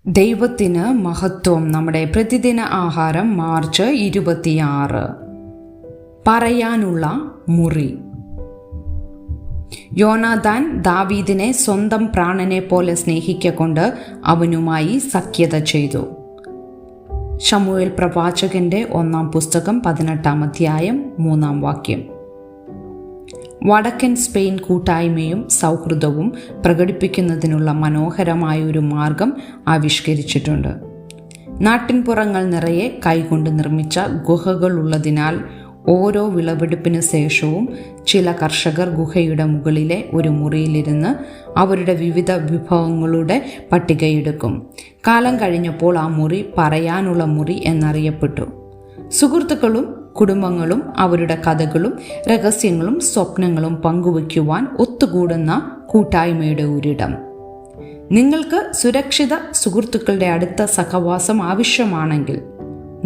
ദൈവത്തിന് മഹത്വം. നമ്മുടെ പ്രതിദിന ആഹാരം മാർച്ച് 26. പറയാനുള്ള മുറി. യോനാഥാൻ ദാവീദിനെ സ്വന്തം പ്രാണനെ പോലെ സ്നേഹിക്കൊണ്ട് അവനുമായി സഖ്യത ചെയ്തു. ശമൂവേൽ പ്രവാചകന്റെ 1-ാം പുസ്തകം 18-ാം അധ്യായം 3-ാം വാക്യം. വടക്കൻ സ്പെയിൻ കൂട്ടായ്മയും സൗഹൃദവും പ്രകടിപ്പിക്കുന്നതിനുള്ള മനോഹരമായൊരു മാർഗം ആവിഷ്കരിച്ചിട്ടുണ്ട്. നാട്ടിൻപുറങ്ങൾ നിറയെ കൈകൊണ്ട് നിർമ്മിച്ച ഗുഹകളുള്ളതിനാൽ ഓരോ വിളവെടുപ്പിന് ശേഷവും ചില കർഷകർ ഗുഹയുടെ മുകളിലെ ഒരു മുറിയിലിരുന്ന് അവരുടെ വിവിധ വിഭവങ്ങളുടെ പട്ടികയെടുക്കും. കാലം കഴിഞ്ഞപ്പോൾ ആ മുറി പറയാനുള്ള മുറി എന്നറിയപ്പെട്ടു. സുഹൃത്തുക്കളും കുടുംബങ്ങളും അവരുടെ കഥകളും രഹസ്യങ്ങളും സ്വപ്നങ്ങളും പങ്കുവയ്ക്കുവാൻ ഒത്തുകൂടുന്ന കൂട്ടായ്മയുടെ ഒരിടം. നിങ്ങൾക്ക് സുരക്ഷിത സുഹൃത്തുക്കളുടെ അടുത്ത സഹവാസം ആവശ്യമാണെങ്കിൽ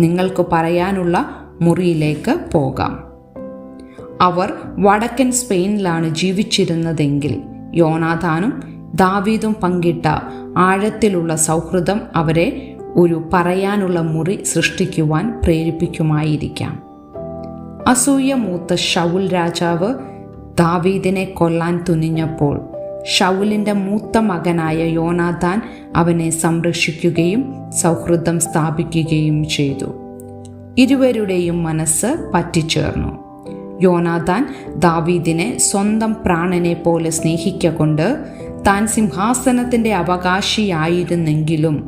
നിങ്ങൾക്ക് പറയാനുള്ള മുറിയിലേക്ക് പോകാം. അവർ വടക്കൻ സ്പെയിനിലാണ് ജീവിച്ചിരുന്നതെങ്കിൽ യോനാഥാനും ദാവീദും പങ്കിട്ട ആഴത്തിലുള്ള സൗഹൃദം അവരെ ഒരു പറയാനുള്ള മുറി സൃഷ്ടിക്കുവാൻ പ്രേരിപ്പിക്കുമായിരിക്കാം. അസൂയ മൂത്ത ശൗൽ രാജാവ് ദാവീദിനെ കൊല്ലാൻ തുനിഞ്ഞപ്പോൾ ശൗലിൻ്റെ മൂത്ത മകനായ യോനാഥാൻ അവനെ സംരക്ഷിക്കുകയും സൗഹൃദം സ്ഥാപിക്കുകയും ചെയ്തു. ഇരുവരുടെയും മനസ്സ് പറ്റിച്ചേർന്നു. യോനാഥാൻ ദാവീദിനെ സ്വന്തം പ്രാണനെ പോലെ സ്നേഹിക്കൊണ്ട് താൻ സിംഹാസനത്തിൻ്റെ അവകാശിയായിരുന്നെങ്കിലും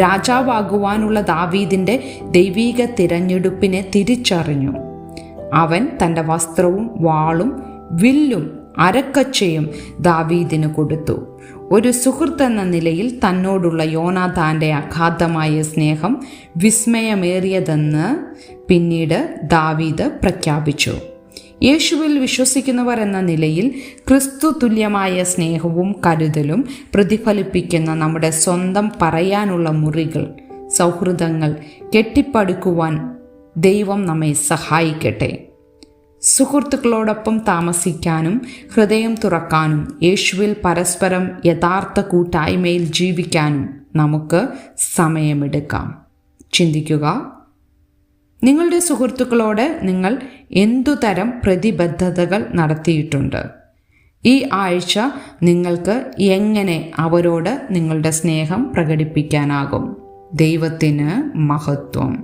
രാജാവാകുവാനുള്ള ദാവീദിൻ്റെ ദൈവിക തിരഞ്ഞെടുപ്പിനെ തിരിച്ചറിഞ്ഞു. അവൻ തൻ്റെ വസ്ത്രവും വാളും വില്ലും അരക്കച്ചയും ദാവീദിന് കൊടുത്തു. ഒരു സുഹൃത്ത് എന്ന നിലയിൽ തന്നോടുള്ള യോനാഥാൻ്റെ അഗാധമായ സ്നേഹം വിസ്മയമേറിയതെന്ന് പിന്നീട് ദാവീദ് പ്രഖ്യാപിച്ചു. യേശുവിൽ വിശ്വസിക്കുന്നവർ എന്ന നിലയിൽ ക്രിസ്തു തുല്യമായ സ്നേഹവും കരുതലും പ്രതിഫലിപ്പിക്കുന്ന നമ്മുടെ സ്വന്തം പറയാനുള്ള മുറികൾ, സൗഹൃദങ്ങൾ കെട്ടിപ്പടുക്കുവാൻ ദൈവം നമ്മെ സഹായിക്കട്ടെ. സുഹൃത്തുക്കളോടൊപ്പം താമസിക്കാനും ഹൃദയം തുറക്കാനും യേശുവിൽ പരസ്പരം യഥാർത്ഥ കൂട്ടായ്മയിൽ ജീവിക്കാനും നമുക്ക് സമയമെടുക്കാം. ചിന്തിക്കുക, നിങ്ങളുടെ സുഹൃത്തുക്കളോട് നിങ്ങൾ എന്തുതരം പ്രതിബദ്ധതകൾ നടത്തിയിട്ടുണ്ട്? ഈ ആഴ്ച നിങ്ങൾക്ക് എങ്ങനെ അവരോട് നിങ്ങളുടെ സ്നേഹം പ്രകടിപ്പിക്കാനാകും? ദൈവത്തിന് മഹത്വം.